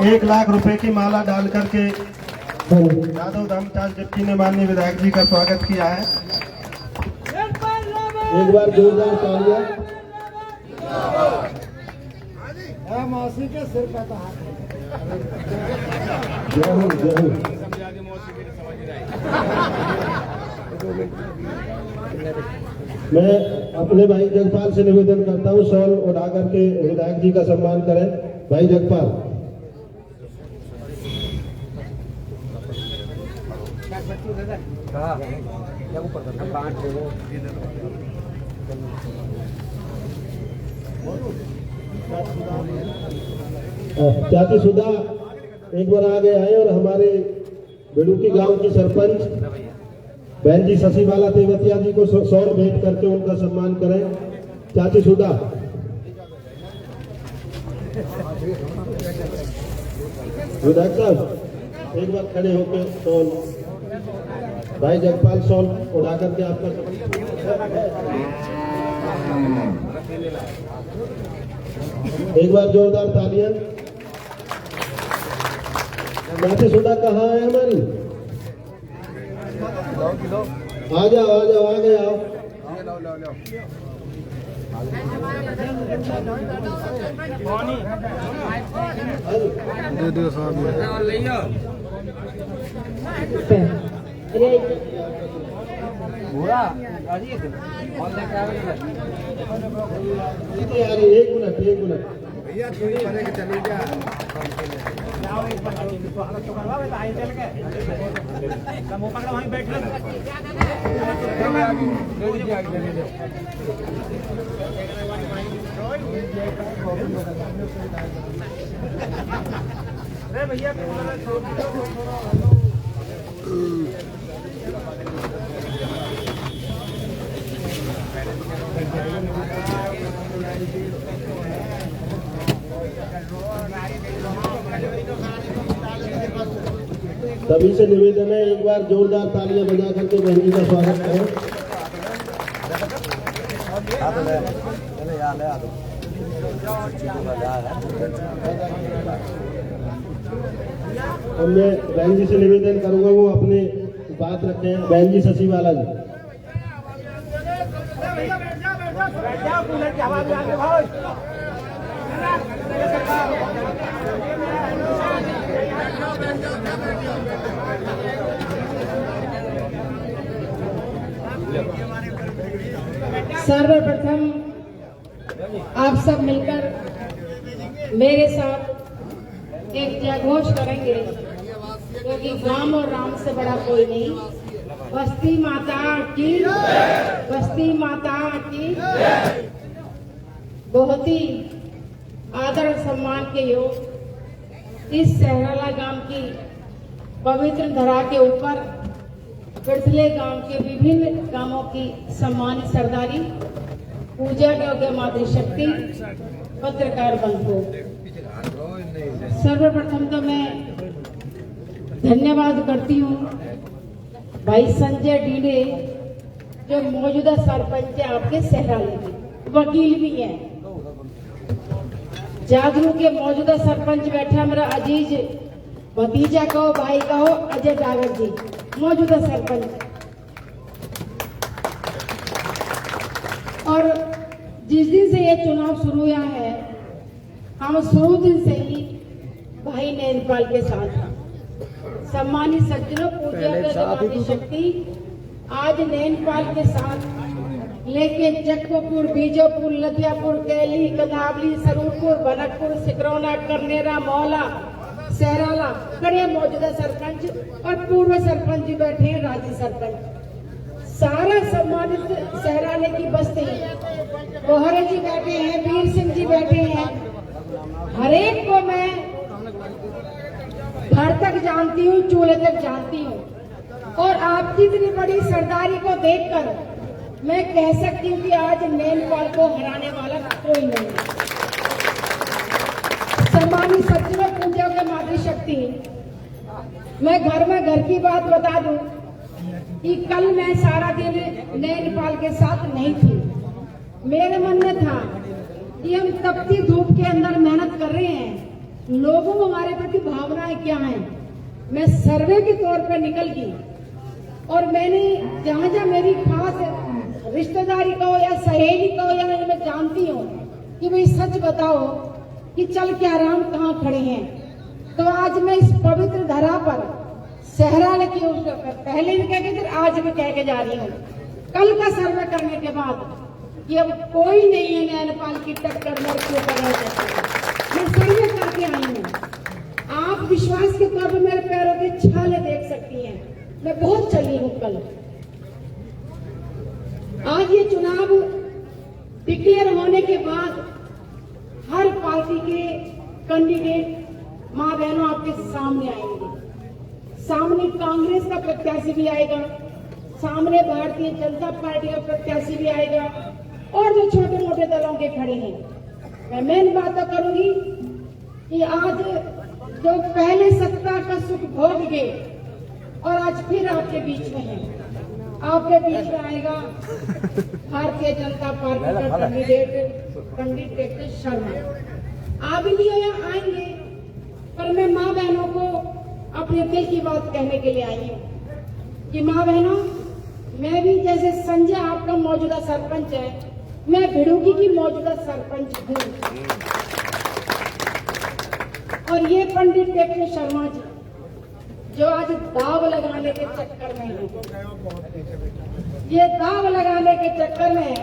एक लाख रुपए की माला डाल करके यादव धर्मचांद डिप्टी ने माननीय विधायक जी का स्वागत किया है। एक बार जोरदार तालियां। मौसी के सिर पे तो हाथ मैं अपने भाई जगपाल से निवेदन करता हूँ, शॉल उठा करके विधायक जी का सम्मान करें। भाई जगपाल। चाची सुधा एक बार आगे आए और हमारे बेड़ूकी गांव की सरपंच बहन जी शशिबाला तेवतिया जी को शॉल भेंट करके उनका सम्मान करें। चाची सुधा। विधायक साहब एक बार खड़े होकर शॉल, भाई जगपाल शॉल उठा करके आपका एक बार जोरदार तालियां। चाची सुधा कहाँ है हमारी? आ जाओ आगे आओ। दे साहब एक मिनट भैया थोड़ी परे के चली जा। वहीं बैठ भैया सभी से निवेदन है, एक बार जोरदार तालियां बजा करके बहन जी का स्वागत करें। अब मैं बहन जी से निवेदन करूंगा वो अपने बात रखते हैं। बहन जी शशिबाला जी। सर्वप्रथम आप सब मिलकर मेरे साथ एक जयघोष करेंगे, क्योंकि राम और राम से बड़ा कोई नहीं। बस्ती माता की, बस्ती माता की। बहुत ही आदर और सम्मान के योग इस सहराला गांव की पवित्र धरा के ऊपर पिरथले गांव के विभिन्न गांवों की सम्मानित सरदारी, पूजा योग्य मातृशक्ति, पत्रकार बंधु, सर्वप्रथम तो मैं धन्यवाद करती हूँ भाई संजय डीडे जो मौजूदा सरपंच है आपके सहराले के, वकील भी हैं। जादरू के मौजूदा सरपंच बैठा मेरा अजीज भतीजा कहो, भाई कहो, अजय डागर जी मौजूदा सरपंच। और जिस दिन से ये चुनाव शुरू हुआ है, हम शुरू दिन से ही भाई नैनपाल के साथ हैं। सम्मानित सज्जनों, पूज्य शक्ति आज नैनपाल के साथ लेके जक्कोपुर, बीजोपुर, लदियापुर, कैली, कनावली, सरूरपुर, भनकपुर, सिकरौना, करनेरा, मौला, सहराला खड़े मौजूदा सरपंच और पूर्व सरपंच जी बैठे हैं, राज्य सरपंच, सारा सम्मानित सहराले की बस्ती, गोहरे जी बैठे हैं, वीर सिंह जी बैठे हैं। हर एक को मैं घर तक जानती हूँ, चूल्हे तक जानती हूँ। और आपकी इतनी बड़ी सरदारी को देखकर मैं कह सकती हूँ कि आज नैनपाल को हराने वाला कोई नहीं। सम्मानित सज्जनों, पूजा के मातृशक्ति, मैं घर में घर की बात बता दूं, कि कल मैं सारा दिन नैनपाल के साथ नहीं थी। मेरे मन में था कि हम तपती धूप के अंदर मेहनत कर रहे हैं, लोगों को हमारे प्रति भावनाएं क्या हैं। मैं सर्वे के तौर पर निकल गई और मैंने जहां जहां मेरी खास रिश्तेदारी का हो या सहेली का हो या मैं जानती हूँ कि भाई सच बताओ कि चल के आराम कहाँ खड़े हैं, तो आज मैं इस पवित्र धरा पर सहरा लेके पहले भी कह के फिर आज भी कह के जा रही हूँ, कल का सर्वे करने के बाद कि अब कोई नहीं है नैनपाल की टक्कर लड़कियों पर। मैं सर्वे करके आई हूँ, आप विश्वास के तौर पर मेरे पैरों के छाले देख सकती हैं, मैं बहुत चली हूँ। कल आज ये चुनाव डिक्लेयर होने के बाद हर पार्टी के कैंडिडेट मां बहनों आपके सामने आएंगे। सामने कांग्रेस का प्रत्याशी भी आएगा, सामने भारतीय जनता पार्टी का प्रत्याशी भी आएगा और जो छोटे मोटे दलों के खड़े हैं। मैं मेन बात तो करूंगी कि आज जो पहले सत्ता का सुख भोग गए और आज फिर आपके बीच में है, आपके बीच में आएगा भारतीय जनता पार्टी का कैंडिडेट शर्मा। आप भी आएंगे, पर मैं माँ बहनों को अपने दिल की बात कहने के लिए आई हूँ कि माँ बहनों, मैं भी जैसे संजय आपका मौजूदा सरपंच है, मैं भिड़ुकी की मौजूदा सरपंच हूँ। और ये पंडित टेकचंद शर्मा जी जो आज दाव लगाने के चक्कर में है, ये दाव लगाने के चक्कर में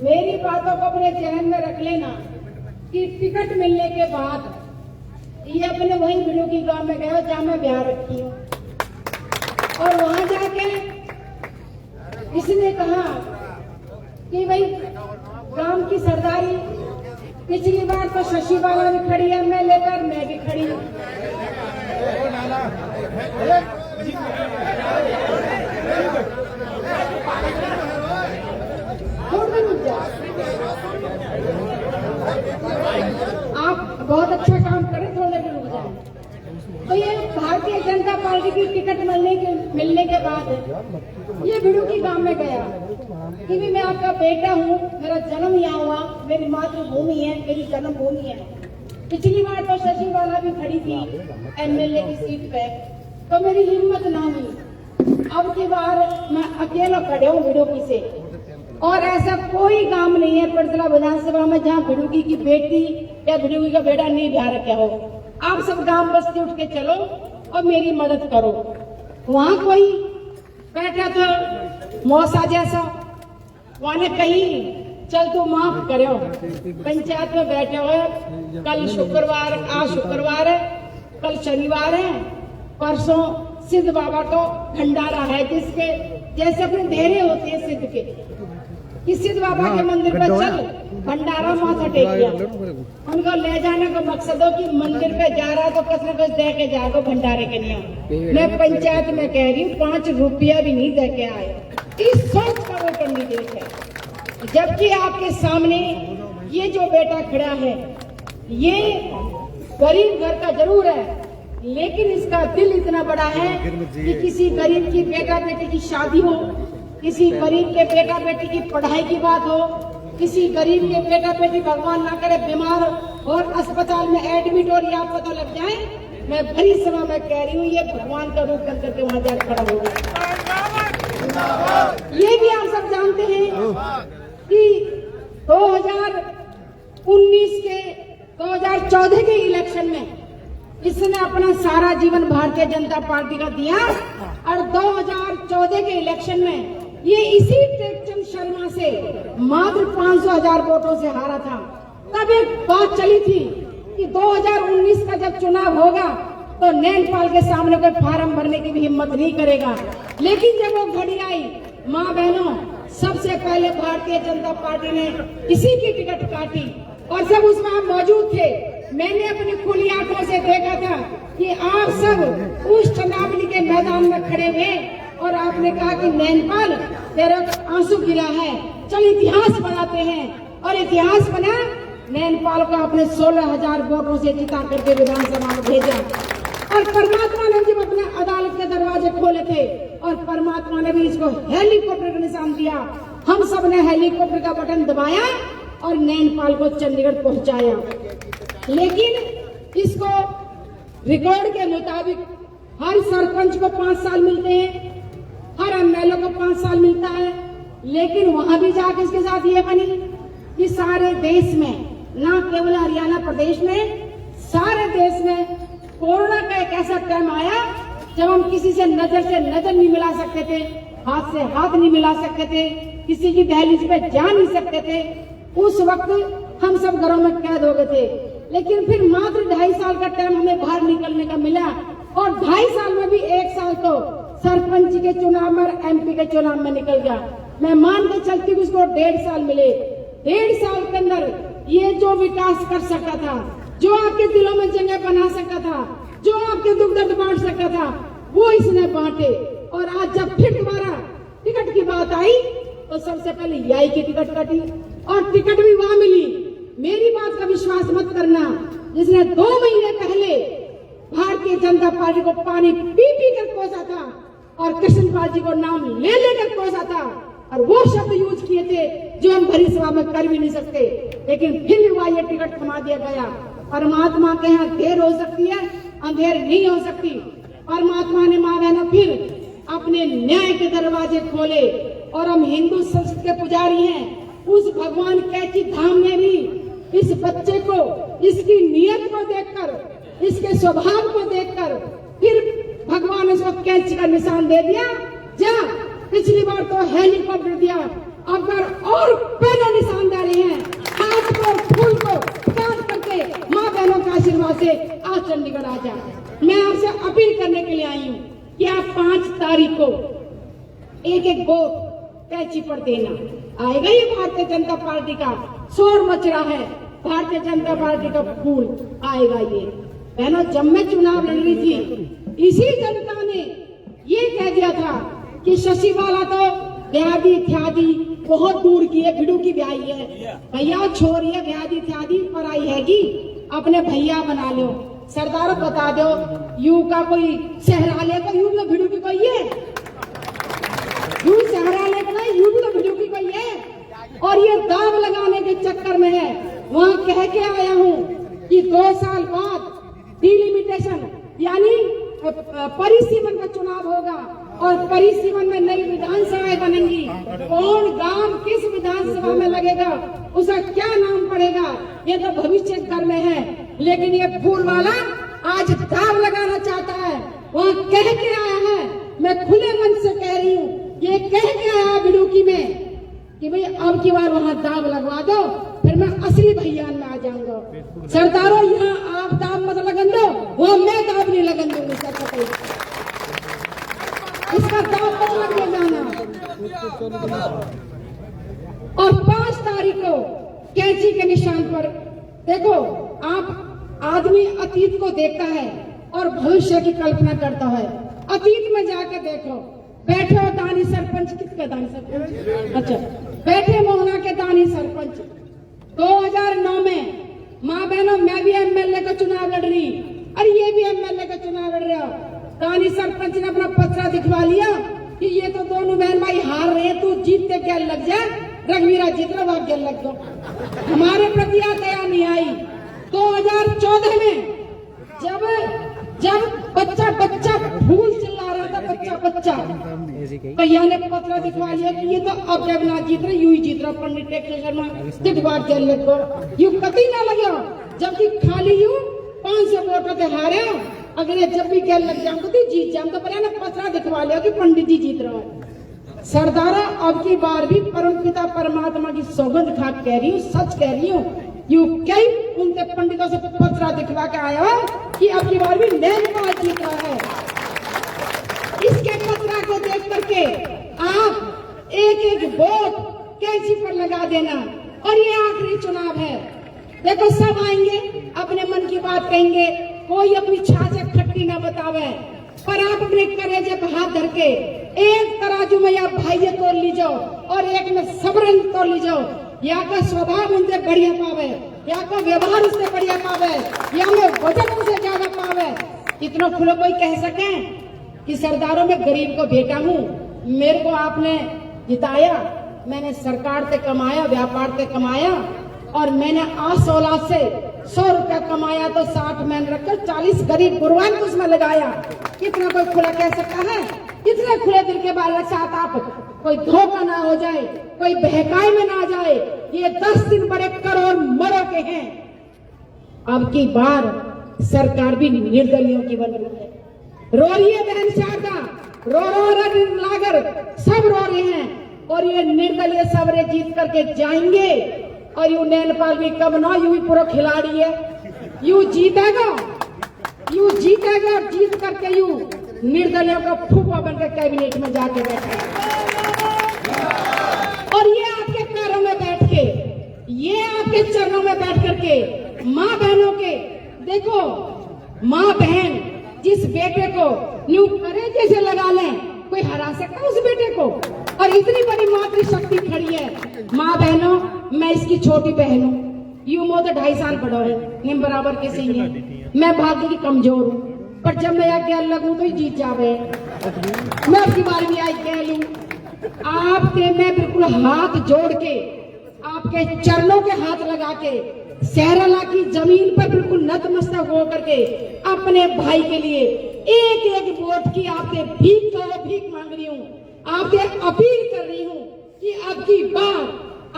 मेरी बातों को अपने जहन में रख लेना कि टिकट मिलने के बाद ये अपने वही भिड़ुकी गांव में गया जहां मैं ब्याह रखी हूँ और वहां जाके इसने कहा कि भाई गांव की सरदारी पिछली बार तो शशि बाला भी खड़ी है, मैं लेकर मैं भी खड़ी हूँ। आप बहुत अच्छा काम करें, थोड़े देर रुक जाए। तो ये भारतीय जनता पार्टी की टिकट मिलने के बाद ये भिड़ुकी गांव में गया कि भी मैं आपका बेटा हूँ, मेरा जन्म यहाँ हुआ, मेरी मातृभूमि है, मेरी जन्मभूमि है। पिछली बार तो शशि बाला भी खड़ी थी एमएलए की सीट पे, तो मेरी हिम्मत ना हुई। अब की बार मैं अकेला खड़े हूँ भिड़ुकी से, और ऐसा कोई काम नहीं है परतला विधानसभा में जहाँ भिड़ुकी की बेटी या भिड़ुकी का बेटा नहीं ब्याह रखा हो। आप सब गांव बस्ती उठ के चलो और मेरी मदद करो। वहाँ कोई बैठा था मौसा जैसा, वहाँ ने कही चल तू माफ करो, पंचायत में बैठे हुए, कल शुक्रवार, आज शुक्रवार है, कल शनिवार है, परसों सिद्ध बाबा को भंडारा है, जिसके जैसे अपने धेरे होते हैं सिद्ध के, कि सिद्ध बाबा के मंदिर पर चल भंडारा माथा टेक दिया। उनको ले जाने का मकसद हो कि मंदिर पे जा रहा तो कुछ न कुछ दे के जाएगा भंडारे के लिए। मैं पंचायत में कह रही हूँ 5 रुपया भी नहीं दे के आए। इस सोच का वो कैंडिडेट है, जबकि आपके सामने ये जो बेटा खड़ा है ये गरीब घर का जरूर है, लेकिन इसका दिल इतना बड़ा है कि किसी गरीब की बेटा बेटी की शादी हो, किसी गरीब के बेटा बेटी की पढ़ाई की बात हो, किसी गरीब के बेटा बेटी भगवान ना करे बीमार और अस्पताल में एडमिट और या पता लग जाए, मैं भरी सभा में कह रही हूँ ये भगवान का रूप करके वहां जाकर खड़ा होगा। ये भी आप सब जानते हैं कि 2014 के इलेक्शन में इसने अपना सारा जीवन भारतीय जनता पार्टी का दिया, और 2014 के इलेक्शन में ये इसी टेकचंद शर्मा से मात्र 500,000 वोटों से हारा था। तब एक बात चली थी कि 2019 का जब चुनाव होगा तो नैनपाल के सामने कोई फार्म भरने की भी हिम्मत नहीं करेगा। लेकिन जब वो घड़ी आई, माँ बहनों, सबसे पहले भारतीय जनता पार्टी ने इसी की टिकट काटी, और सब उसमें आप मौजूद थे। मैंने अपनी खुली आंखों से देखा था कि आप सब उस चुनावनी के मैदान में खड़े हुए और आपने कहा कि नैनपाल तेरा आंसू गिरा है, चल इतिहास बनाते हैं। और इतिहास बना, नैनपाल को आपने 16,000 वोटों से जिता करके विधानसभा में भेजा। और परमात्मा ने जब अपने अदालत के दरवाजे खोले थे और परमात्मा ने भी इसको हेलीकॉप्टर का निशान दिया, हम सब ने हेलीकॉप्टर का बटन दबाया और नैनपाल को चंडीगढ़ पहुंचाया। लेकिन इसको रिकॉर्ड के मुताबिक हर सरपंच को 5 साल मिलते हैं, हर एमएलए को 5 साल मिलता है। लेकिन वहां भी जाके इसके साथ ये बनी कि सारे देश में, ना केवल हरियाणा प्रदेश में, सारे देश में कोरोना का एक ऐसा टाइम आया जब हम किसी से नजर नहीं मिला सकते थे, हाथ से हाथ नहीं मिला सकते थे, किसी की दहलीज पे जा नहीं सकते थे। उस वक्त हम सब घरों में कैद हो गए थे। लेकिन फिर मात्र 2.5 साल का टाइम हमें बाहर निकलने का मिला और 2.5 साल में भी 1 साल तो सरपंच के चुनाव में और एमपी के चुनाव में निकल गया। मैं मान के चलती हूँ उसको 1.5 साल मिले। 1.5 साल के अंदर ये जो विकास कर सकता था, जो आपके दिलों में जगह बना सकता था, जो आपके दुख दर्द बांट सकता था, वो इसने बांटे। और आज जब फिर दोबारा टिकट की बात आई तो सबसे पहले यही की टिकट कटी और टिकट भी वहां मिली। मेरी बात का विश्वास मत करना, जिसने 2 महीने पहले भारतीय जनता पार्टी को पानी पी पी कर कोसा था और कृष्णपाल जी को नाम ले लेकर कोसा था और वो शब्द यूज किए थे जो हम भरी सभा में कर भी नहीं सकते, लेकिन फिर भी वह ये टिकट थमा दिया गया। परमात्मा के यहाँ देर हो सकती है, अंधेर नहीं हो सकती। परमात्मा ने माँ बहनों फिर अपने न्याय के दरवाजे खोले और हम हिंदू संस्कृति के पुजारी हैं। उस भगवान कैची धाम ने भी इस बच्चे को, इसकी नीयत को देखकर, इसके स्वभाव को देखकर फिर भगवान ने उसको कैची का निशान दे दिया। जा पिछली बार तो हेलीकॉप्टर दिया, अब बार और पहले निशान दे रहे हैं। हाथ को, फूल को काट करके माँ बहनों के आशीर्वाद से आज चंडीगढ़ आ जा। मैं आपसे अपील करने के लिए आई हूँ कि आप 5 तारीख को एक वोट कैची पर देना। आएगा ये भारतीय जनता पार्टी का शोर मच रहा है, भारतीय जनता पार्टी का फूल आएगा ये। बहनों, जब मैं चुनाव लड़ रही थी, इसी जनता ने ये कह दिया था कि शशि वाला तो ब्यादी इत्यादि बहुत दूर की है, भिड़ू की ब्याई है, भैया छोड़िए ब्यादी इत्यादि पर आई हैगी, अपने भैया बना लो। सरदार बता दो, यू का कोई सहरा ले तो यू तो भिड़ू की कोई है, यू सहरा ले तो नहीं, यू भी तो भिड़ू की कोई है। और ये दाव लगाने के चक्कर में है। वहाँ कह के आया हूँ कि 2 साल बाद डिलिमिटेशन यानी परिसीमन का चुनाव होगा और परिसीमन में नई विधानसभाएं बनेंगी। कौन गांव किस विधानसभा में लगेगा, उसका क्या नाम पड़ेगा, ये तो भविष्य घर में है। लेकिन ये फूल वाला आज दाव लगाना चाहता है। वहाँ कह के आया है, मैं खुले मन से कह रही हूँ, ये कह के आया बिडुकी में कि भाई अब की बार वहाँ दाव लगवा दो, फिर मैं असली भैयान में आ जाऊंगा। सरदारों, यहाँ आप दाव मत लगन दो, वहाँ मैं दाव नहीं लगन दूंगी। इसका दाव मत लग जाना। और 5 तारीख को कैंची के निशान पर देखो, आप आदमी अतीत को देखता है और भविष्य की कल्पना करता है। अतीत में जाके देखो, बैठे हो दानी सरपंच, किसका दानी सरपंच? अच्छा, बैठे मोहना के दानी सरपंच। 2009 में माँ बहनों, मैं भी एमएलए का चुनाव लड़ रही, अरे ये भी एमएलए का चुनाव लड़ रहा। दानी सरपंच ने अपना पत्रा दिखवा लिया कि ये तो दोनों बहन भाई हार रहे हैं, तू जीतते क्या लग जाए, रघुवीरा जीत रहा, भाग गया लग दो। हमारे प्रति दया नहीं आई। 2014 में जब बच्चा फूल चिल्ला रहा था, बच्चा भैया ने पत्र दिखवा लिया कि ये तो अब जब ना जीत रहे, यू ही जीत रहा, पंडित टेक्टर शर्मा दिखवार चल लग यू कभी ना लगे, जबकि खाली यू 500 वोटों से हारे। अगले जब भी गैल लग जाऊंगा तो जीत जाऊंगा, पर ना पत्र दिखवा लिया कि पंडित जी जीत रहा है। सरदारा, अब की बार भी परमपिता परमात्मा की सौगंध खा कह रही हूँ, सच कह रही हूँ, यू कई उनके पंडितों से पत्र दिखवा के आया कि अब की बार भी नैनपाल जीत रहा है। इसके पत्रा को देख करके आप एक वोट कैंची पर लगा देना। और ये आखिरी चुनाव है। देखो, सब आएंगे, अपने मन की बात कहेंगे, कोई अपनी छाछ खट्टी ना बतावे, पर आप अपने कलेजे पर हाथ धर के एक तराजू में या भाइये तोड़ लीजो और एक में सब्र तोड़ लीजो। या का स्वभाव उनसे बढ़िया पावे, या का व्यवहार उससे बढ़िया पावे, या में वजन उनसे ज्यादा पावे। इतना खुला कोई कह सके कि सरदारों में गरीब को बेटा हूँ, मेरे को आपने जिताया, मैंने सरकार से कमाया, व्यापार से कमाया, और मैंने 8-16 से 100 रुपया कमाया तो 60 मैंने रखकर 40 गरीब गुरुवान को उसमें लगाया। इतना कोई खुला कह सकता है? इतने खुले दिल के बारे साथ आप कोई धोखा ना हो जाए, कोई बहकाए में ना जाए। ये 10 दिन बड़े करोड़ मरो के हैं। अब की बार सरकार भी निर्दलियों की बन रही है। रो रही है बहन शारदा, रो लागर सब रो रहे हैं, और ये निर्दलीय सबरे जीत करके जाएंगे। और यू नैनपाल भी कब ना, यू भी पूरा खिलाड़ी है, यू जीतेगा, यू जीतेगा, जीत करके यू निर्दलियों का फूफा बनकर कैबिनेट में जाके बैठे। और ये आपके पैरों में बैठ के, ये आपके चरणों में बैठ करके माँ बहनों के, देखो माँ बहन जिस बेटे को न्यू करे जैसे लगा लें, कोई हरा सकता उस बेटे को? और इतनी बड़ी मातृशक्ति खड़ी है। माँ बहनों, मैं इसकी छोटी बहन हूँ, यू मो तो 2.5 साल बड़ा है, निम बराबर के सही है। मैं भाग्य की कमजोर हूँ, पर जब मैं आगे लगूं तो जीत जावे। मैं आपकी बार भी आई कह लूं, आपके मैं बिल्कुल हाथ जोड़ के, आपके चरणों के हाथ लगा के, सहरला की जमीन पर बिल्कुल नतमस्तक होकर के अपने भाई के लिए एक एक वोट की आपसे भीख मांग रही हूँ, आपसे अपील कर रही हूँ कि अब की बार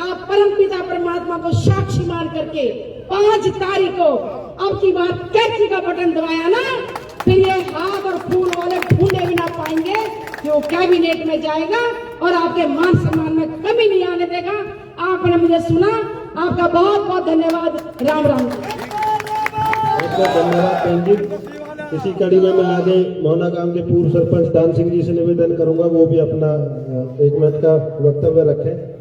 आप परमपिता परमात्मा को साक्षी मान करके 5 तारीख को अब की बार कैंची का बटन दबाया ना, फिर ये हाथ और फूल वाले ढूंढे भी ना पाएंगे, जो कैबिनेट में जाएगा और आपके मान सम्मान में कमी नहीं आने देगा। आपने मुझे सुना, आपका बहुत बहुत धन्यवाद। राम राम। बहुत बहुत धन्यवाद बहन जी। इसी कड़ी में मैं आगे मोहना गांव के पूर्व सरपंच दान सिंह जी से निवेदन करूंगा, वो भी अपना 1 मिनट का वक्तव्य रखें।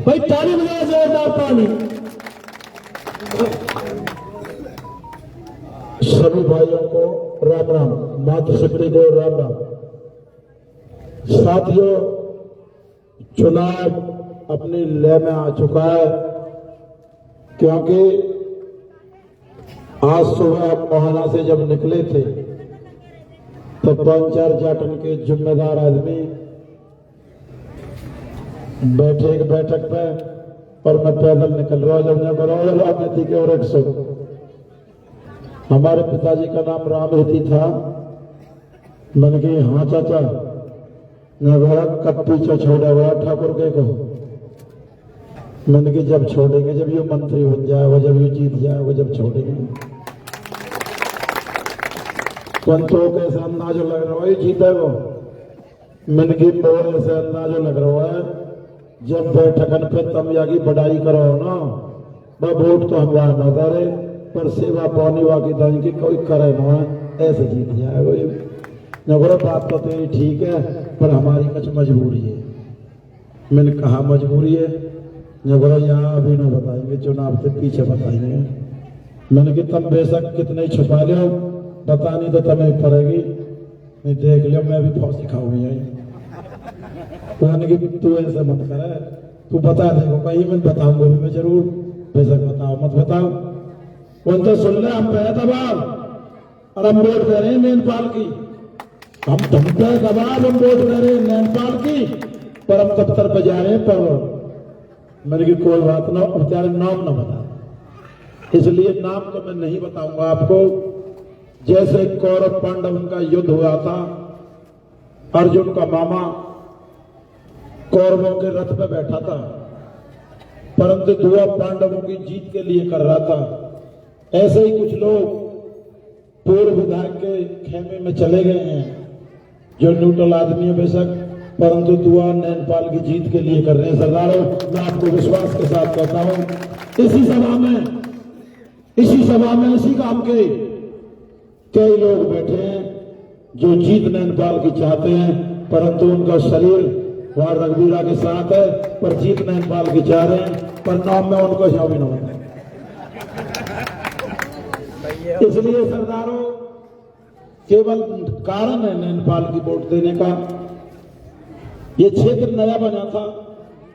भाई ताली बजाओ, जोरदार ताली। सभी भाइयों को राम राम, मातृशक्ति को राम राम। साथियों, चुनाव अपनी लय में आ चुका है, क्योंकि आज सुबह मोहना से जब निकले थे तो 5-4 जाटन के जिम्मेदार आदमी बैठे एक बैठक पे, और मैं पैदल निकल रहा हूं। जब मैं बरौल रामनीति के और 100 हमारे पिताजी का नाम रामनीति था। मैंने कहा हाँ चाचा, मैं बड़ा कब पीछे छोड़ा हुआ ठाकुर के को। मैंने कहा जब छोड़ेंगे, जब ये मंत्री बन जाएगा, जब ये जीत जाएगा, जब छोड़ेंगे। पंतों के ऐसा अंदाज लग रहा है जीतेगा। मैंने कहा बोल ऐसे अंदाज लग रहा है, जब बैठकन पे तम जागी बढ़ाई करो ना, वोट तो हम वहां न करे, पर सेवा पानी वाकी दाई की कोई करे ना, ऐसे जीत जाएगा। नगरो बात तो तेरी ठीक है, पर हमारी कुछ मजबूरी है। मैंने कहा मजबूरी है? नगरो यहाँ अभी न बताएंगे, चुनाव से पीछे बताएंगे। मैंने कहा तुम बेशक कितने छुपा लो, बतानी तो तुम्हें पड़ेगी, नहीं देख लियो मैं भी फांसी खाऊंगी। मैंने कहा तू ऐसे मत करे, तू बता देगा कहीं, मैं बताऊंगा भी, मैं जरूर, बेशक बताओ मत बताओ। कौन तो सुन ले, हम पे दबाव और हम वोट दे रहे हैं नैनपाल की, हम तुम पे दबाव, हम वोट दे रहे हैं नैनपाल की, पर हम दफ्तर पे जा रहे हैं पर। मैंने की कोई बात ना, बेचारे नाम ना बता, इसलिए नाम तो मैं नहीं बताऊंगा आपको। जैसे कौरव पांडव का युद्ध हुआ था, अर्जुन का मामा कौरवों के रथ पे बैठा था, परंतु दुआ पांडवों की जीत के लिए कर रहा था। ऐसे ही कुछ लोग पूर्व विधायक के खेमे में चले गए हैं, जो न्यूट्रल आदमी है बेशक, परंतु दुआ नैनपाल की जीत के लिए कर रहे हैं। सरदारों, मैं आपको विश्वास के साथ कहता हूं, इसी सभा में इसी काम के कई लोग बैठे हैं जो जीत नैनपाल की चाहते हैं, परंतु उनका शरीर वहां रघुवीरा के साथ है, पर जीत नैनपाल की चाह रहे हैं, पर नाम में उनको शामिल न होता। इसलिए सरदारों, केवल कारण है नैनपाल की वोट देने का। ये क्षेत्र नया बना था,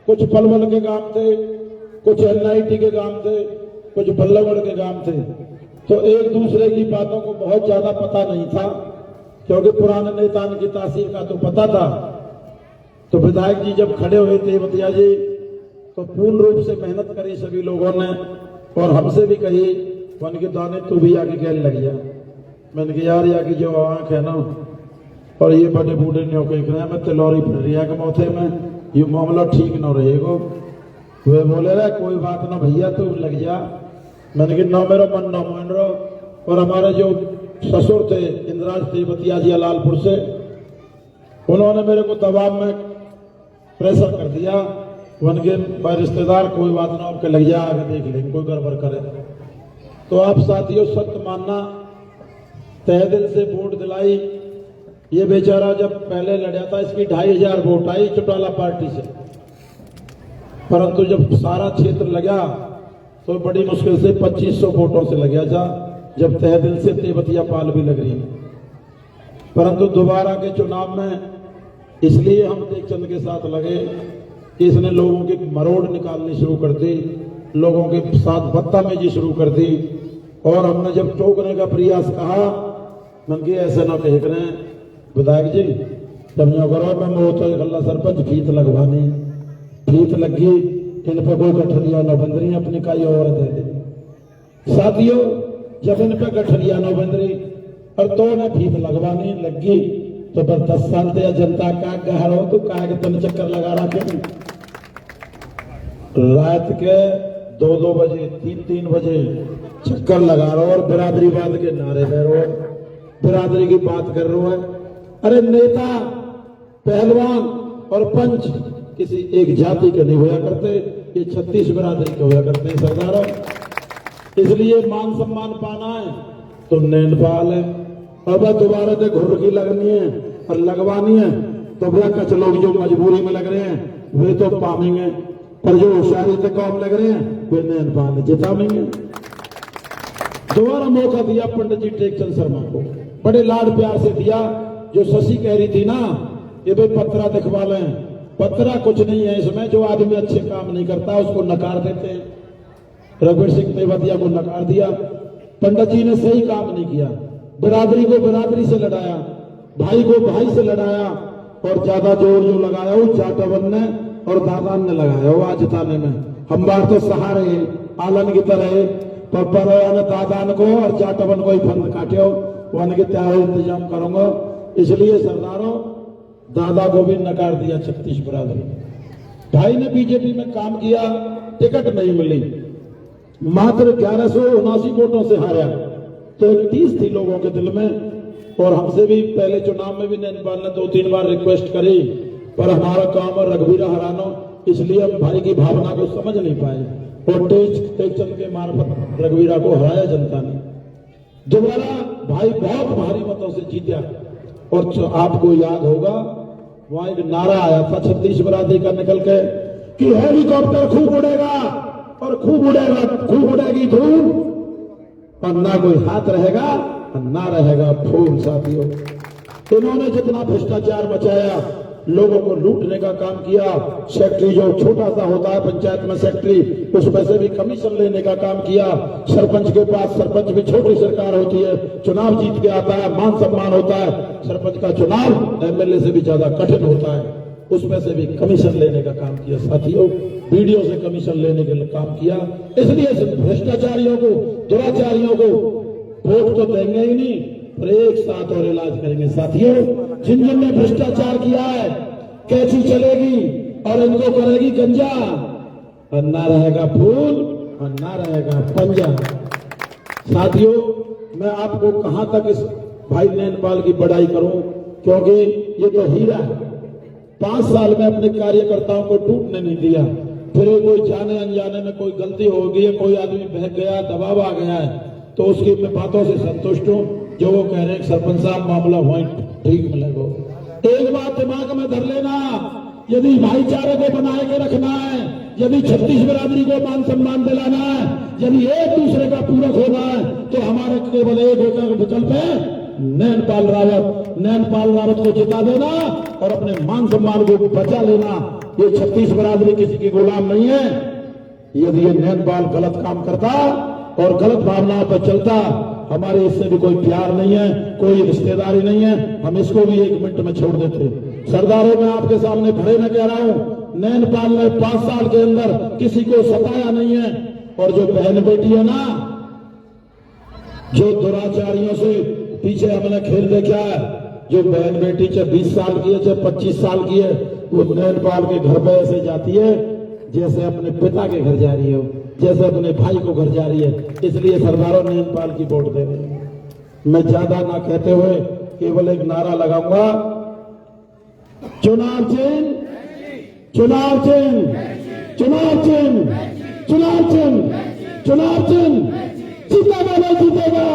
कुछ पलवल के गांव थे, कुछ NIT के गांव थे, कुछ बल्लभगढ़ के गांव थे। तो एक दूसरे की बातों को बहुत ज्यादा पता नहीं था, क्योंकि पुराने नेताओं की तासीर का तो पता था। तो विधायक जी जब खड़े हुए थे बतिया जी, तो पूर्ण रूप से मेहनत करी सभी लोगों ने, और हमसे भी कही वन के दाने तू भी आगे कहने लग गया। मैंने कहा यार या की जो आंख है ना, और ये बड़े बूढ़े न्यो कह रहे हैं मैं तिलौरी फिर रही है कि मौथे में ये मामला ठीक न रहेगा। वे बोले रहे कोई बात ना भैया तू लग जा। मैंने कहा ना मेरा मन ना मान रहा। और हमारे जो ससुर थे इंद्राज तेवतिया जी लालपुर से, उन्होंने मेरे को दबाव में प्रेशर कर दिया, वन के भाई रिश्तेदार कोई बात ना आपके लग जा, आगे देख लेंगे कोई गड़बड़ करे। तो आप साथियों सत्य मानना, तहे दिल से वोट दिलाई। ये बेचारा जब पहले लड़ा था इसकी 2500 वोट आई चौटाला पार्टी से, परंतु जब सारा क्षेत्र लगा तो बड़ी मुश्किल से 2500 वोटों से लगा था, जब तहे दिल से तेवतिया पाल भी लग रही है। परंतु दोबारा के चुनाव में इसलिए हम टेकचंद के साथ लगे कि इसने लोगों की मरोड़ निकालनी शुरू कर दी, लोगों के साथ बदतमीजी शुरू कर दी। और हमने जब टोकने का प्रयास कहा, मन की ऐसे ना कह रहे हैं विधायक जी जब यो करो मैं मोहतो गल्ला सरपंच फीत लगवानी, फीत लगी इन पे कोई गठरिया न बंदरी अपनी काई और दे दे। साथियों जब इन पे गठरिया न बंदरी और तो ने फीत लगवानी लगी, तो बस 10 साल से जनता का गहर हो तो का तन चक्कर लगा रखे रात के 2-2 बजे 3-3 बजे चक्कर लगा रहा और बिरादरीवाद के नारे दे रहा, बिरादरी की बात कर रहा है। अरे नेता पहलवान और पंच किसी एक जाति के नहीं होया करते, ये 36 बिरादरी के होया करते हैं सरदारों। इसलिए मान सम्मान पाना है तो नैनपाल है, अब दोबारा से घुर्की लगनी है और लगवानी है तो वह कुछ लोग जो मजबूरी में लग रहे हैं वे तो पामेंगे, पर जो होशियारी से कौन लग रहे हैं वे नैनपाल जिताएंगे। दोबारा मौका दिया पंडित जी टेकचंद शर्मा को, बड़े लाड प्यार से दिया। जो शशि कह रही थी ना ये भाई पत्रा दिखवा लें, पत्रा कुछ नहीं है इसमें, जो आदमी अच्छे काम नहीं करता उसको नकार देते हैं। रघुवीर सिंह तेवतिया को नकार दिया, पंडित जी ने सही काम नहीं किया, बिरादरी को बिरादरी से लड़ाया, भाई को भाई से लड़ाया, और ज्यादा जोर जो लगाया वो जाटवन ने और दादान ने लगाया वो आज जिताने में। हम बार तो सहारे आलन की तरह पर ने दादान को और जाटवन को ही फंद काटे वन के त्यार इंतजाम करूंगा। इसलिए सरदारों दादा को भी नकार दिया 36 बिरादरी। भाई ने बीजेपी में काम किया, टिकट नहीं मिली, मात्र 1179 वोटों से हारा, तो 31 थी लोगों के दिल में। और हमसे भी पहले चुनाव में भी नैनपाल ने 2-3 बार रिक्वेस्ट करी, पर हमारा काम और रघुवीरा हरानो, इसलिए हम भाई की भावना को समझ नहीं पाए और टेकचंद के मार्फत रघुवीरा को हराया जनता ने। दोबारा भाई बहुत भारी मतों से जीता। और आपको याद होगा वहां एक नारा आया था 36 बिरादरी का निकल के कि हेलीकॉप्टर खूब उड़ेगा और खूब उड़ेगा, खूब उड़ेगी धूल और ना कोई हाथ रहेगा और ना रहेगा फूल। साथियों इन्होंने जितना भ्रष्टाचार मचाया, लोगों को लूटने का काम किया, सेक्रेटरी जो छोटा सा होता है पंचायत में सेक्रेटरी, उसमें से भी कमीशन लेने का काम किया। सरपंच के पास, सरपंच भी छोटी सरकार होती है, चुनाव जीत के आता है, मान सम्मान होता है, सरपंच का चुनाव एमएलए से भी ज्यादा कठिन होता है, उसमें से भी कमीशन लेने का काम किया। साथियों वीडियो से कमीशन लेने के लिए काम किया। इसलिए भ्रष्टाचारियों को, दुराचारियों को वोट तो देंगे ही नहीं, पर एक साथ और इलाज करेंगे। साथियों जिन जिन ने भ्रष्टाचार किया है कैची चलेगी और इनको करेगी गंजा, और ना रहेगा फूल और ना रहेगा पंजा। साथियों मैं आपको कहां तक इस भाई नैनपाल की बड़ाई करूं, क्योंकि ये तो हीरा है। 5 साल में अपने कार्यकर्ताओं को टूटने नहीं दिया, फिर कोई जाने अनजाने में कोई गलती हो गई है, कोई आदमी बहक गया, दबाव आ गया है, तो उसकी मैं बातों से संतुष्ट हूं। जो वो कह रहे हैं सरपंच साहब मामला वहीं ठीक मिलेगा। एक बात दिमाग में धर लेना, यदि भाईचारे को बनाए के रखना है, यदि 36 बिरादरी को मान सम्मान दिलाना है, यदि एक दूसरे का पूरक होना है, तो हमारे केवल एक विकल्प है नैनपाल रावत। नैनपाल रावत को जिता देना और अपने मान सम्मान को बचा लेना। ये 36 बिरादरी किसी की गुलाम नहीं है। यदि ये नैनपाल गलत काम करता और गलत भावनाओं पर चलता, हमारे इससे भी कोई प्यार नहीं है, कोई रिश्तेदारी नहीं है, हम इसको भी 1 मिनट में छोड़ देते। सरदारों, मैं आपके सामने खड़े में कह रहा हूं, नैनपाल ने 5 साल के अंदर किसी को सताया नहीं है। और जो बहन बेटी है ना, जो दुराचारियों से पीछे हमने खेल देखा है, जो बहन बेटी चाहे 20 साल की है चाहे 25 साल की है, वो नैनपाल के घर पे ऐसे जाती है जैसे अपने पिता के घर जा रही हो, जैसे अपने भाई को घर जा रही है। इसलिए सरदारों नैनपाल की वोट दे रहे हैं। मैं ज्यादा ना कहते हुए केवल एक नारा लगाऊंगा, चुनाव चिन्ह, चुनाव चिन्ह, चुनाव चिन्ह, चुनाव चिन्ह, चुनाव चिन्ह, जीतेगा नहीं जीतेगा,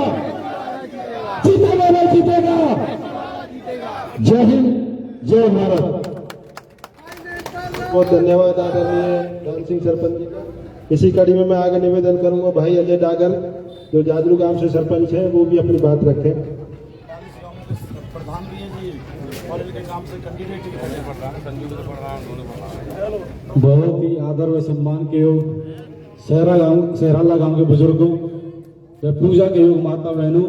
जीतेगा नहीं जीतेगा। जय हिंद, जय भारत। बहुत धन्यवाद आदरणीय धन सिंह सरपंच जी का। इसी कड़ी में मैं आगे निवेदन करूंगा भाई अजय डागर, जो जाजरू गांव से सरपंच हैं, वो भी अपनी बात रखें। प्रधान जी कॉलेज के काम से कैंडिडेट पड़ रहा है, संजू को पड़ रहा है, उन्होंने पड़ रहा है। बहुत ही आदर व सम्मान के योग सहराला गांव के बुजुर्गों व पूजा के योग माता बहनों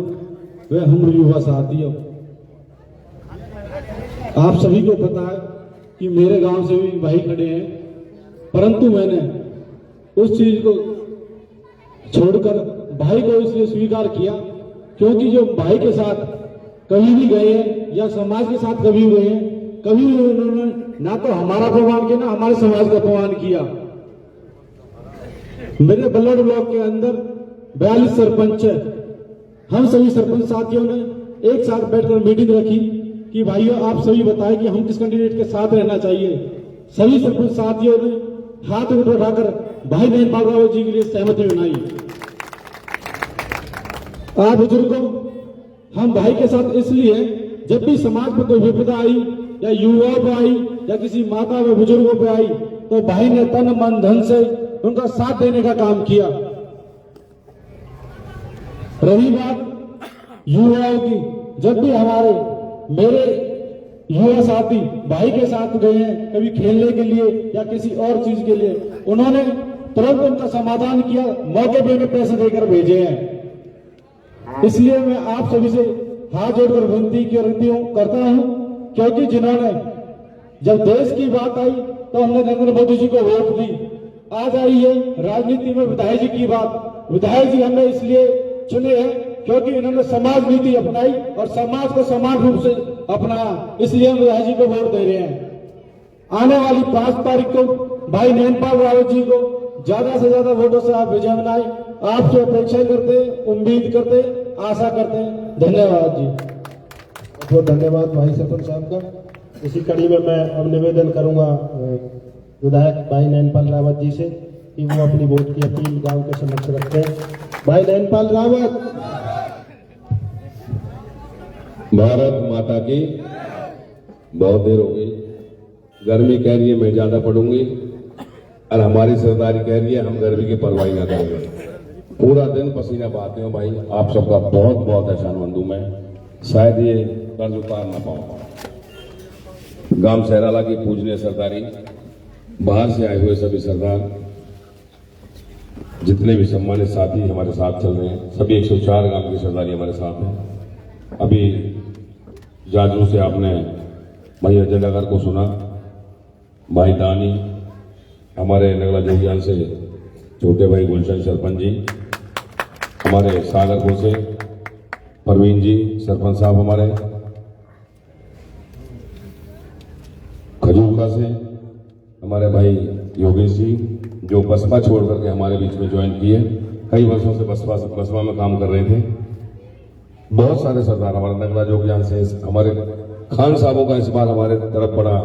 व हम युवा साथियों, आप सभी को पता है कि मेरे गांव से भी भाई खड़े हैं, परंतु मैंने उस चीज को छोड़कर भाई को इसलिए स्वीकार किया क्योंकि जो भाई के साथ कभी भी गए हैं या समाज के साथ कभी गए हैं, कभी भी उन्होंने ना तो हमारा अपमान किया ना हमारे समाज का अपमान किया। मेरे बल्लड़ ब्लॉक के अंदर 42 सरपंच है। हम सभी सरपंच साथियों ने एक साथ बैठकर मीटिंग रखी कि भाइयों आप सभी बताएं कि हम किस कैंडिडेट के साथ रहना चाहिए। सभी सरपंच साथियों ने हाथ उठाकर भाई नैनपाल रावत जी के लिए सहमति बनाई। आप बुजुर्गों, हम भाई के साथ इसलिए जब भी समाज पर कोई विपदा आई या युवाओं पर आई या किसी माता व बुजुर्गों पर आई तो भाई ने तन मन धन से उनका साथ देने का काम किया। रही बात युवाओं की, जब भी मेरे युवा साथी भाई के साथ गए हैं कभी खेलने के लिए या किसी और चीज के लिए, उन्होंने तुरंत उनका समाधान किया, मौके पे उन्हें पैसे देकर भेजे हैं। इसलिए मैं आप सभी से हाथ जोड़कर विनती करता हूं क्योंकि जिन्होंने जब देश की बात आई तो हमने नरेंद्र मोदी जी को वोट दी। आज आई है राजनीति में विधायक जी की बात। विधायक जी हमने इसलिए चुने हैं क्योंकि इन्होंने समाज नीति अपनाई और समाज को समान रूप से अपनाया, इसलिए हम विधायक जी को वोट दे रहे हैं। आने वाली 5 तारीख को भाई नैनपाल रावत जी को ज्यादा से ज्यादा वोटों से आप विजय बनाए, आपसे अपेक्षा करते, उम्मीद करते, आशा करते हैं। धन्यवाद जी। बहुत धन्यवाद भाई सरपंच साहब का। इसी कड़ी में मैं अब निवेदन करूंगा विधायक भाई नैनपाल रावत जी से कि वो अपनी वोट की अपील गांव के समक्ष रखें। भाई नैनपाल रावत। भारत माता की बहुत देर हो गई, गर्मी कह रही है मैं ज्यादा पढ़ूंगी और हमारी सरदारी कह रही है हम गर्मी की परवाह ना करेंगे। पूरा दिन पसीना बहाते हो भाई, आप सबका बहुत बहुत एहसानमंद हूं मैं। शायद ये कर्ज उतार ना पाऊं। गांव सहराला की पूजनीय सरदारी, बाहर से आए हुए सभी सरदार, जितने भी सम्मानित साथी हमारे साथ चल रहे हैं, सभी 104 गांव की सरदारी हमारे साथ हैं। अभी जाजरू से आपने भाई अजय डागर को सुना, भाई दानी, हमारे नगला जोगियान से छोटे भाई गुलशन सरपंच जी, हमारे सागरपुर से परवीन जी सरपंच साहब, हमारे खजूरका से हमारे भाई योगेश जी जो बसपा छोड़ करके हमारे बीच में ज्वाइन किए, कई वर्षों से बसपा में काम कर रहे थे। बहुत सारे सरदार हमारे नगला जोगियान से, हमारे खान साहबों का इस बार हमारे तरफ बड़ा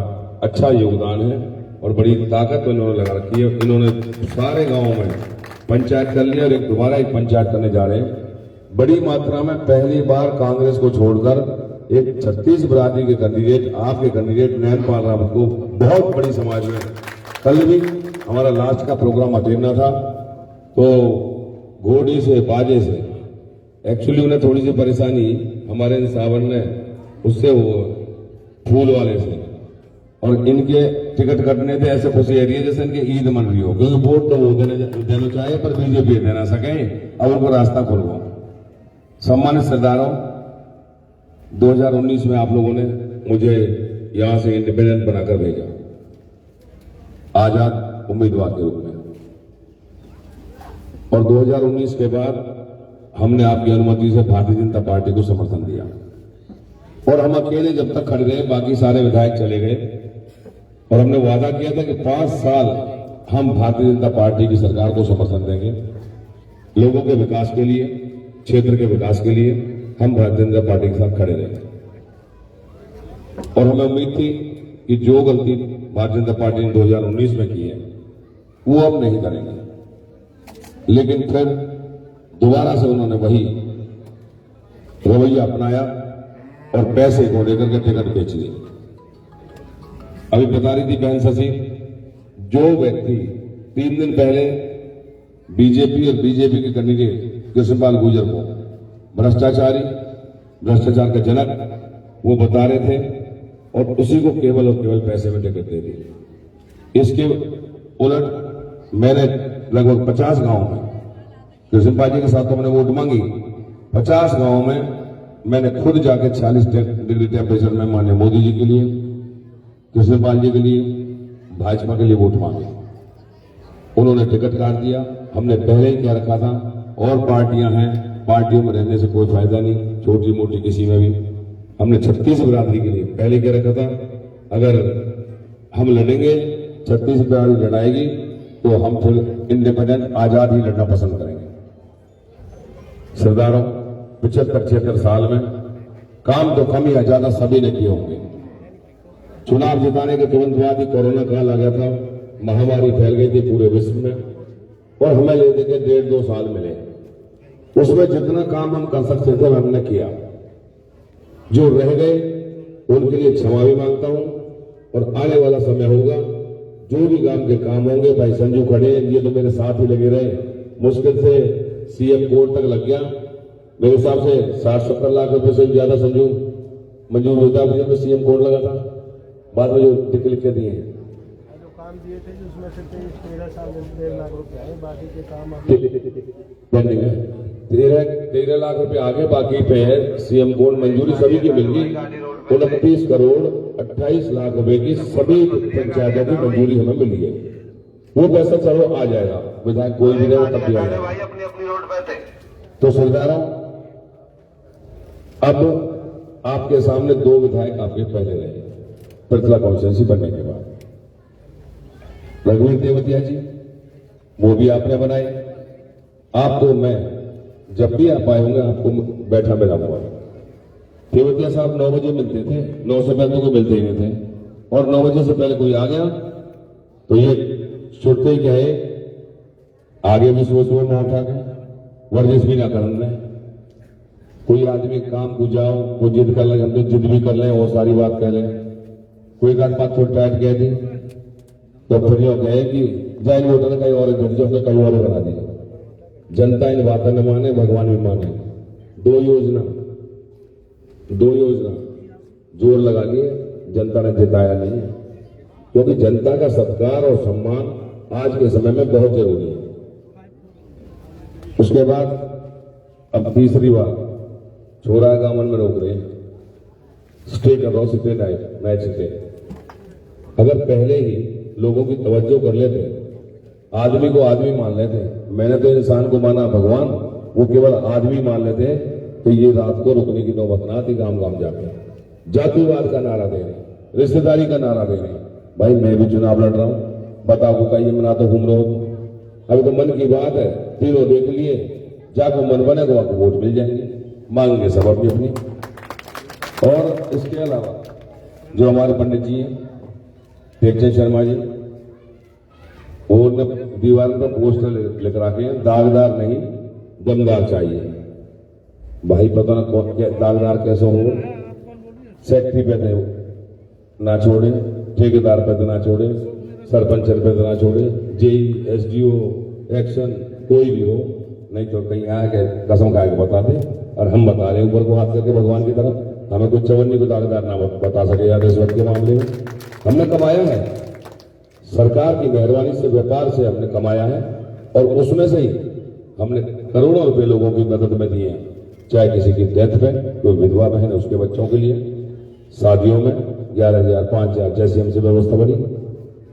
अच्छा योगदान है और बड़ी ताकत इन्होंने लगा रखी है। इन्होंने सारे गांवों में पंचायत कर ली और दोबारा एक पंचायत करने जा रहे हैं। बड़ी मात्रा में पहली बार कांग्रेस को छोड़कर एक 36 बरादरी के कैंडिडेट, आपके कैंडिडेट नैनपाल रावत को बहुत बड़ी समाज में, कल भी हमारा लास्ट का प्रोग्राम अटेंडा था तो घोड़ी से बाजे से एक्चुअली उन्हें थोड़ी सी परेशानी हमारे सावन ने उससे वो फूल वाले से, और इनके टिकट कटने थे ऐसे खुशी आ रही है जैसे इनकी ईद मन रही हो, क्योंकि वोट तो वो देना चाहे पर बीजेपी दे ना सके, अब उनको रास्ता खोल गया। सम्मानित सरदारों, 2019 में आप लोगों ने मुझे यहां से इंडिपेंडेंट बनाकर भेजा, आजाद उम्मीदवार के रूप में, और 2019 के बाद हमने आपकी अनुमति से भारतीय जनता पार्टी को समर्थन दिया, और हम अकेले जब तक खड़े रहे बाकी सारे विधायक चले गए, और हमने वादा किया था कि 5 साल हम भारतीय जनता पार्टी की सरकार को समर्थन देंगे, लोगों के विकास के लिए, क्षेत्र के विकास के लिए हम भारतीय जनता पार्टी के साथ खड़े रहे, और हमें उम्मीद थी कि जो गलती भारतीय जनता पार्टी ने 2019 में की है वो अब नहीं करेंगे, लेकिन फिर दोबारा से उन्होंने वही रवैया अपनाया और पैसे को लेकर के टिकट बेच ली। अभी बता रही थी बहन शशि, जो व्यक्ति 3 दिन पहले बीजेपी और बीजेपी के कैंडिडेट कृष्णपाल गुर्जर को भ्रष्टाचार का जनक वो बता रहे थे, और उसी को केवल और केवल पैसे में टिकट दे दी। इसके उलट मैंने लगभग 50 गांव में कृष्णपाल जी के साथ तो मैंने वोट मांगी, 50 गांवों में मैंने खुद जाके 40 डिग्री टेम्परेचर में माननीय मोदी जी के लिए, कृष्णपाल जी के लिए, भाजपा के लिए वोट मांगे। उन्होंने टिकट काट दिया। हमने पहले ही कह रखा था, और पार्टियां हैं, पार्टियों में रहने से कोई फायदा नहीं, छोटी मोटी किसी में भी। हमने 36 बिरादरी के लिए पहले कह रखा था, अगर हम लड़ेंगे 36 बिरादरी लड़ाएगी तो हम फिर इंडिपेंडेंट आजाद ही लड़ना पसंद करेंगे। सरदारों, 75-76 साल में काम तो कम या ज्यादा सभी ने किए होंगे। चुनाव जिताने के तुरंत बाद ही कोरोना काल आ गया था, महामारी फैल गई थी पूरे विश्व में, और हमें ले देके 1.5-2 साल मिले। उसमें जितना काम हम कर सकते थे हमने किया। जो रह गए उनके लिए क्षमा भी मांगता हूं, और आने वाला समय होगा जो भी काम के काम होंगे, भाई संजू खड़े, ये तो मेरे साथ ही लगे रहे, मुश्किल से सीएम कोर्ट तक लग गया। मेरे हिसाब से 60-70 लाख रुपए से ज्यादा संजू मंजूर होता है, सीएम कोर्ट लगा था, बाद में जो टिकट लिख के दिए हैं, जो काम दिए थे उसमें से 13 साल 1.5 लाख रुपए आए, बाकी के काम पेंडिंग है। 13 लाख रुपए आगे बाकी पे है, सीएम कोर्ट मंजूरी सभी की मिल गई। 29 करोड़ 28 लाख रुपए की सभी पंचायतों की मंजूरी हमें मिली है। वो पैसा चलो आ जाएगा, विधायक कोई भी नहीं तब भी आ जाएगा। तो सरदारों, अब आपके सामने 2 विधायक आपके पहले रहे पृथला कॉन्स्टिट्यूंसी बनने के बाद, रघुवीर तेवतिया जी, वो भी आपने बनाए। आपको मैं जब भी आप आए होंगे आपको बैठा मेरा हुआ। तेवतिया साहब 9 बजे मिलते थे, 9 से पहले तो कोई मिलते ही नहीं थे, और 9 बजे से पहले कोई आ गया तो ये छुट्टे ही कहे आगे भी सुबह में उठा के वर्जिश भी ना करना। कोई आदमी काम को जाओ, वो जिद कर ले, हम तो जिद भी कर लें, वो सारी बात कह लें, कोई बात थोड़ी टाइट कह दी तो फिर ये कहे कि जाए वोटर कहीं और घट जाओ, कहीं और बना दिया। जनता इन बातें न माने, भगवान भी माने। 2 योजना जोर लगा लिए, जनता ने जिताया नहीं, क्योंकि जनता का सत्कार और सम्मान आज के समय में बहुत जरूरी है। उसके बाद अब तीसरी बार छोरा गांव में रोक रहे हैं, स्टे कर रहा हूं, स्टे नाइट स्टे। अगर पहले ही लोगों की तवज्जो कर लेते, आदमी को आदमी मान लेते, मैंने तो इंसान को माना भगवान, वो केवल आदमी मान लेते, तो ये रात को रुकने की नौबत ना आती। गांव जाके जातिवाद का नारा दे रहे, रिश्तेदारी का नारा दे रहे। भाई मैं भी चुनाव लड़ रहा हूं, बताओ का ये मना तो घूम रहा हूं। अभी तो मन की बात है, तीनों देख लिए, जाको मन बनेगा आपको वोट मिल जाएंगे, मांगेंगे सब अपनी अपनी। और इसके अलावा जो हमारे पंडित जी हैं, टेकचंद शर्मा जी, वो दीवार पर पोस्टर लिख रखे हैं, दागदार नहीं दमदार चाहिए। भाई पता ना कौन दागदार कैसे हो, सेक्रेटरी पे थे ना छोड़े, ठेकेदार पे ना छोड़े, सरपंच पे ना छोड़े, जेई एसडीओ एक्शन कोई भी हो, नहीं तो कहीं आके कसम खा के बताते। और हम बता रहे ऊपर को हाथ करके भगवान की तरफ, हमें कुछ चवन्नी को दागदार ना बता सके यार। रिश्वत के मामले में हमने कमाया है, सरकार की मेहरबानी से, व्यापार से हमने कमाया है और उसमें से ही हमने करोड़ों रुपए लोगों की मदद में दिए हैं। चाहे किसी की डेथ पे, कोई विधवा बहन है उसके बच्चों के लिए, शादियों में 11,000 5,000 जैसी हमसे व्यवस्था बनी,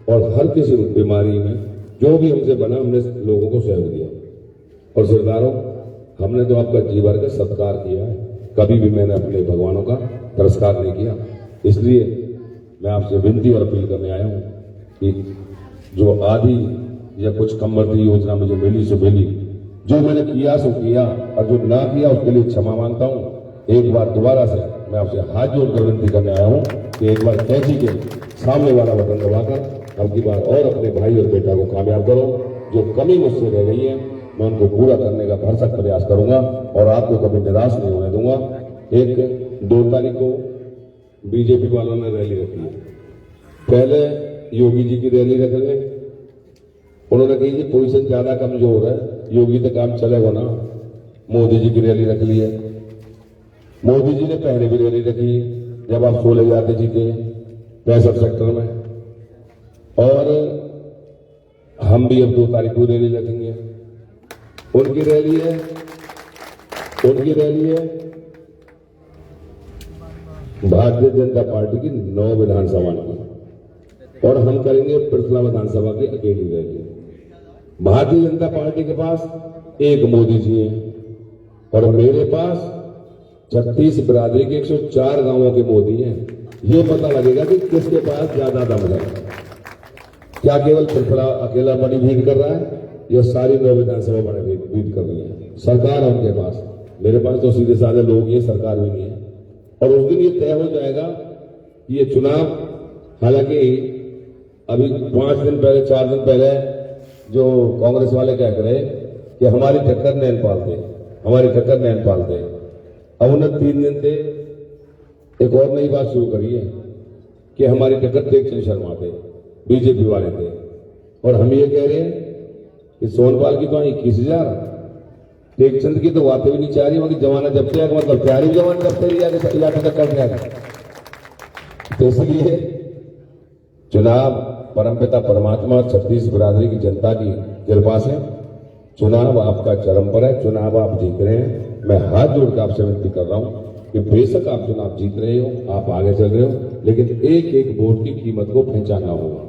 और हर किसी बीमारी में जो भी हमसे बना हमने लोगों को सहयोग दिया। और सरदारों, हमने तो आपका जी भर के सत्कार किया है, कभी भी मैंने अपने भगवानों का तिरस्कार नहीं किया। इसलिए मैं आपसे विनती और अपील करने आया हूं कि जो आधी या कुछ कमवर्ती योजना मुझे मिली सो मिली, जो मैंने किया सो किया, और जो ना किया उसके लिए क्षमा मांगता हूं। एक बार दोबारा से मैं आपसे हाथ जोड़कर विनती करने आया हूं कि एक बार कैची के सामने वाला बटन दबाकर अब की बार और अपने भाई और बेटा को कामयाब करो। जो कमी मुझसे रह गई है मैं उनको पूरा करने का भरसक प्रयास करूंगा और आपको कभी निराश नहीं होने दूंगा। एक 2 तारीख को बीजेपी वालों ने रैली रखी है, पहले योगी जी की रैली रख रहे, उन्होंने कही जी पोजीशन ज्यादा कमजोर है, योगी तो काम चलेगा ना, मोदी जी की रैली रख ली है। मोदी जी ने पहले भी रैली रखी जब आप 16,000 जीते 65 सेक्टर में, और हम भी अब 2 तारीख को रैली रखेंगे। उनकी रैली है भारतीय जनता पार्टी की 9 विधानसभा की, और हम करेंगे पृथला विधानसभा की अकेली रैली। भारतीय जनता पार्टी के पास एक मोदी जी है और मेरे पास 36 बिरादरी के 104 गांवों के मोदी हैं। ये पता लगेगा कि किसके पास ज्यादा दम है। क्या केवल पृथला अकेला बड़ी भीड़ कर रहा है या सारी 9 विधानसभा बड़ी भीड़ कर रही है? सरकार है उनके पास, मेरे पास तो सीधे साधे लोग ही, सरकार भी नहीं है। और उस दिन ये तय हो जाएगा कि ये चुनाव, हालांकि अभी 5 दिन पहले 4 दिन पहले जो कांग्रेस वाले कह रहे कि हमारी टक्कर नैनपाल थे, हमारी टक्कर नैनपाल थे, अब उन्हें 3 दिन से एक और नई बात शुरू करी है कि हमारी टक्कर टेकचंद शर्मा थे, बीजेपी वाले थे, और हम ये कह रहे हैं कि सोनपाल की तो 21,000, टेकचंद की तो बातें भी नहीं चाह रही, उनकी जमाना जब तक मतलब तैयारी जमाना जब तक या टक्कर कर। तो इसलिए चुनाव परमपिता परमात्मा 36 बिरादरी की जनता की कृपा से चुनाव आपका चरम पर है, चुनाव आप जीत रहे हैं। मैं हाथ जोड़कर आपसे विनती कर रहा हूं कि बेशक आप चुनाव जीत रहे हो, आप आगे चल रहे हो, लेकिन एक एक वोट की कीमत को पहचानना होगा।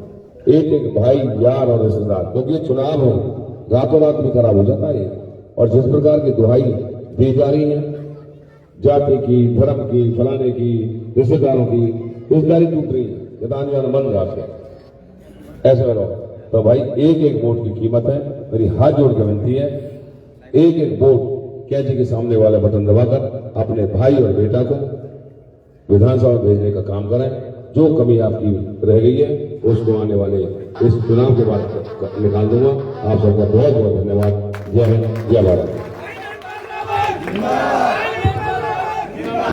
एक एक भाई, यार और रिश्तेदार, क्योंकि ये चुनाव है, रातों रात भी खराब हो जाता है। और जिस प्रकार की दुहाई दी जा रही है जाति की, धर्म की, फलाने की, रिश्तेदारों की, रिश्तेदारी टूट रही है, जदान मन रहा है, ऐसा करो। तो भाई एक एक वोट की कीमत है, मेरी हाथ जोड़ के विनती है, एक एक वोट कैची के सामने वाला बटन दबाकर अपने भाई और बेटा को विधानसभा भेजने का काम करें। जो कमी आपकी रह गई है उसको आने वाले इस चुनाव के बाद निकाल दूंगा। आप सबका बहुत बहुत धन्यवाद। जय हिंद, जय भारत।